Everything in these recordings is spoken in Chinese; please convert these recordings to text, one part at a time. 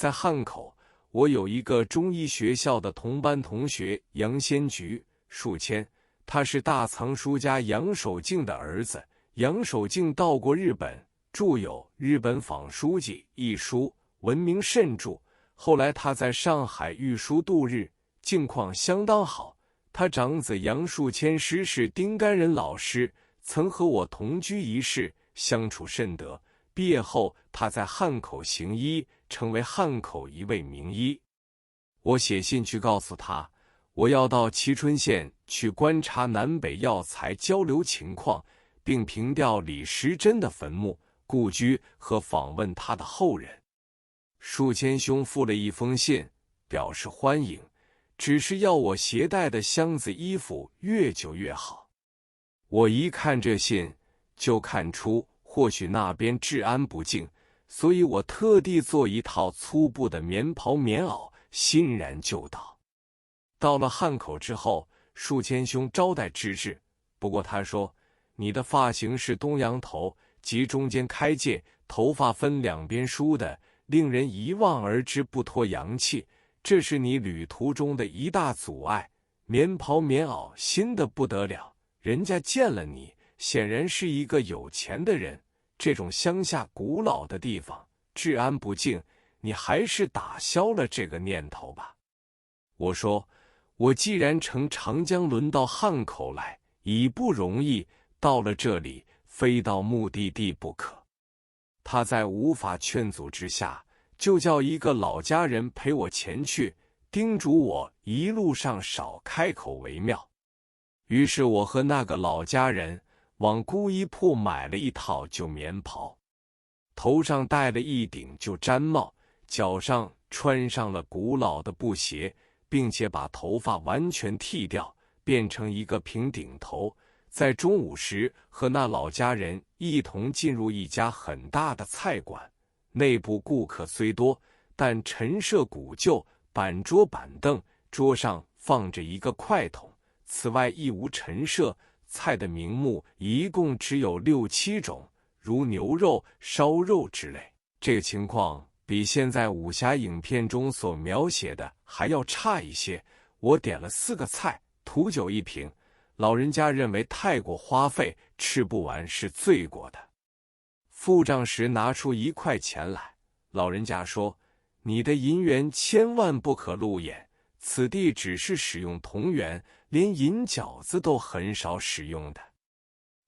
在汉口，我有一个中医学校的同班同学杨先菊、树谦，他是大藏书家杨守敬的儿子。杨守敬到过日本，著有《日本访书记》一书，闻名甚著。后来他在上海寓书度日，境况相当好。他长子杨树谦师是丁甘仁老师，曾和我同居一室，相处甚得。毕业后，他在汉口行医，成为汉口一位名医。我写信去告诉他，我要到蕲春县去观察南北药材交流情况，并凭吊李时珍的坟墓、故居和访问他的后人。树谦兄附了一封信，表示欢迎，只是要我携带的箱子衣服越久越好。我一看这信，就看出或许那边治安不敬，所以我特地做一套粗布的棉袍棉袄，欣然就到。到了汉口之后，树谦兄招待之至，不过他说，你的发型是东洋头，即中间开界，头发分两边梳的，令人一望而知不脱洋气，这是你旅途中的一大阻碍。棉袍棉袄新的不得了，人家见了你，显然是一个有钱的人。这种乡下古老的地方，治安不敬，你还是打消了这个念头吧。我说，我既然乘长江轮到汉口来，已不容易，到了这里，非到目的地不可。他在无法劝阻之下，就叫一个老家人陪我前去，叮嘱我一路上少开口为妙。于是我和那个老家人往姑衣铺买了一套旧棉袍，头上戴了一顶旧毡帽，脚上穿上了古老的布鞋，并且把头发完全剃掉，变成一个平顶头。在中午时，和那老家人一同进入一家很大的菜馆，内部顾客虽多，但陈设古旧，板桌板凳，桌上放着一个筷筒，此外亦无陈设。菜的名目一共只有6、7种，如牛肉、烧肉之类。这个情况比现在武侠影片中所描写的还要差一些。我点了4个菜，土酒1瓶。老人家认为太过花费，吃不完是罪过的。付账时拿出1块钱来，老人家说：“你的银元千万不可露眼，此地只是使用铜元，连银饺子都很少使用的。”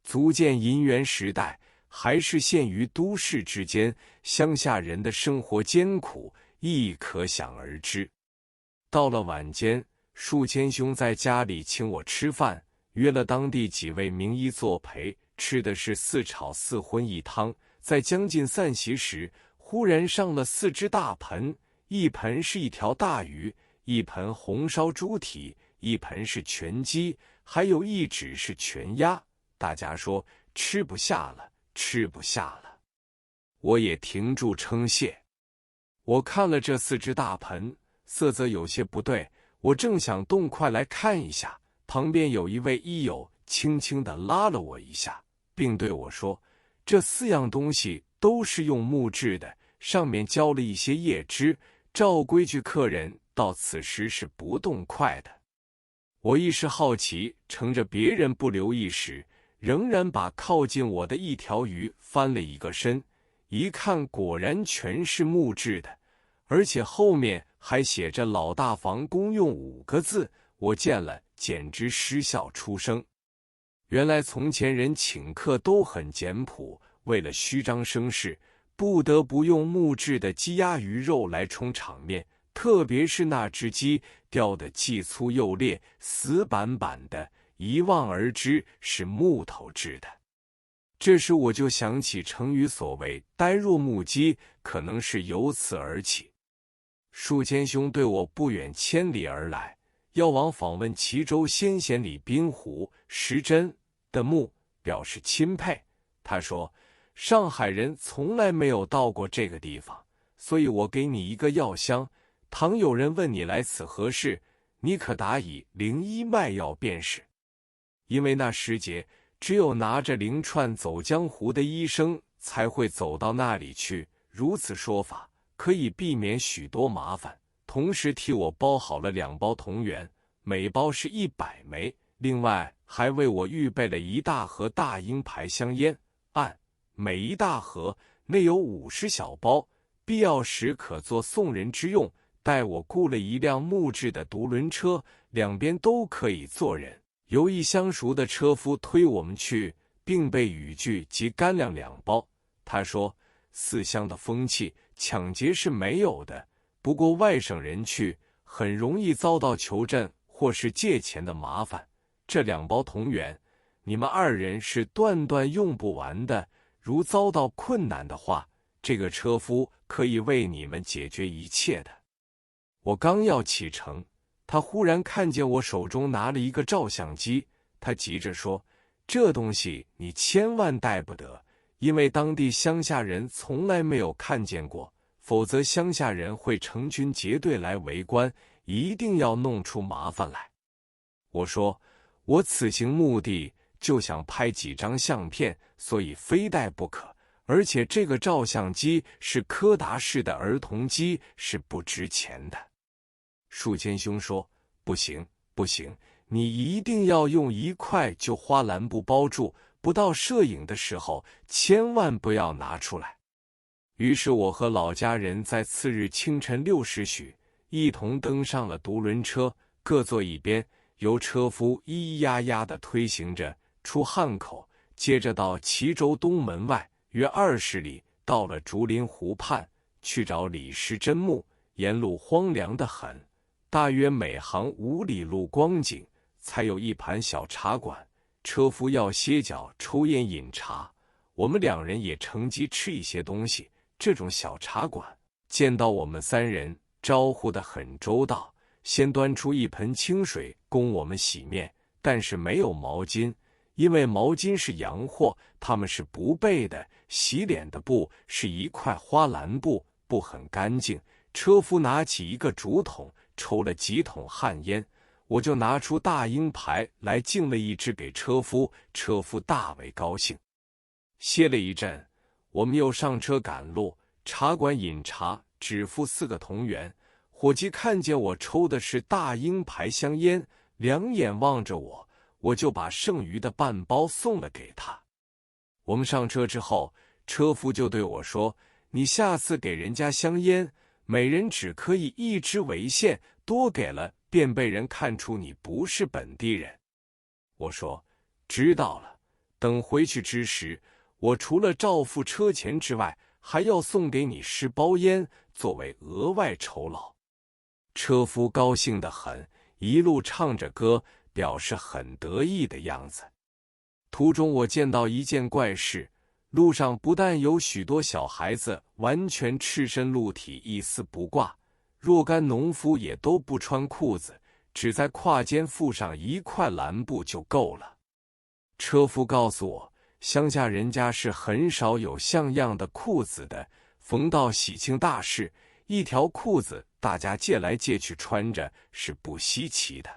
足见银元时代还是限于都市之间，乡下人的生活艰苦亦可想而知。到了晚间，树谦兄在家里请我吃饭，约了当地几位名医作陪，吃的是4炒4荤1汤。在将近散席时，忽然上了4只大盆，一盆是一条大鱼，一盆红烧猪蹄，一盆是全鸡，还有一只是全鸭。大家说吃不下了，吃不下了。我也停住称谢。我看了这4只大盆，色泽有些不对，我正想动筷来看一下，旁边有一位医友轻轻地拉了我一下，并对我说，这4样东西都是用木制的，上面浇了一些叶汁，照规矩客人到此时是不动筷的。我一时好奇，乘着别人不留意时，仍然把靠近我的一条鱼翻了一个身，一看果然全是木制的，而且后面还写着老大房公用5个字，我见了简直失笑出声。原来从前人请客都很简朴，为了虚张声势，不得不用木质的鸡鸭鱼肉来充场面，特别是那只鸡雕得既粗又烈，死板板的，一望而知是木头制的。这时我就想起成语所谓呆若木鸡，可能是由此而起。树谦兄对我不远千里而来，要往访问齐州先贤李滨湖、时珍的墓，表示钦佩。他说，上海人从来没有到过这个地方，所以我给你一个药箱，倘有人问你来此何事，你可答以灵医卖药便是。因为那时节，只有拿着灵串走江湖的医生才会走到那里去，如此说法，可以避免许多麻烦，同时替我包好了2包铜元，每包是100枚，另外还为我预备了1大盒大鹰牌香烟，按每1大盒内有50小包，必要时可做送人之用。待我雇了一辆木质的独轮车，两边都可以坐人，由一相熟的车夫推我们去，并备雨具及干粮2包。他说，四乡的风气，抢劫是没有的，不过外省人去，很容易遭到求证或是借钱的麻烦。这2包铜元，你们2人是断断用不完的，如遭到困难的话，这个车夫可以为你们解决一切的。我刚要启程，他忽然看见我手中拿了一个照相机，他急着说，这东西你千万带不得，因为当地乡下人从来没有看见过，否则乡下人会成群结队来围观，一定要弄出麻烦来。我说，我此行目的就想拍几张相片，所以非带不可，而且这个照相机是柯达式的儿童机，是不值钱的。树谦兄说，不行不行，你一定要用1块就花蓝布包住，不到摄影的时候千万不要拿出来。于是我和老家人在次日清晨6时许一同登上了独轮车，各坐一边，由车夫咿咿呀呀地推行着出汉口，接着到齐州东门外约20里，到了竹林湖畔去找李时珍墓，沿路荒凉得很，大约每行5里路光景，才有一盘小茶馆，车夫要歇脚抽烟饮茶，我们2人也乘机吃一些东西。这种小茶馆见到我们3人，招呼得很周到，先端出一盆清水供我们洗面，但是没有毛巾，因为毛巾是洋货，他们是不备的。洗脸的布是1块花蓝布，布很干净。车夫拿起一个竹筒，抽了几桶旱烟，我就拿出大鹰牌来敬了一支给车夫，车夫大为高兴。歇了一阵，我们又上车赶路，茶馆饮茶，只付4个铜元。伙计看见我抽的是大鹰牌香烟，两眼望着我，我就把剩余的半包送了给他。我们上车之后，车夫就对我说，你下次给人家香烟，每人只可以1支为限，多给了便被人看出你不是本地人。我说，知道了，等回去之时，我除了照付车钱之外，还要送给你10包烟，作为额外酬劳。车夫高兴得很，一路唱着歌，表示很得意的样子。途中我见到一件怪事，路上不但有许多小孩子完全赤身露体，一丝不挂，若干农夫也都不穿裤子，只在胯间附上1块蓝布就够了。车夫告诉我，乡下人家是很少有像样的裤子的，逢到喜庆大事，一条裤子大家借来借去穿着是不稀奇的。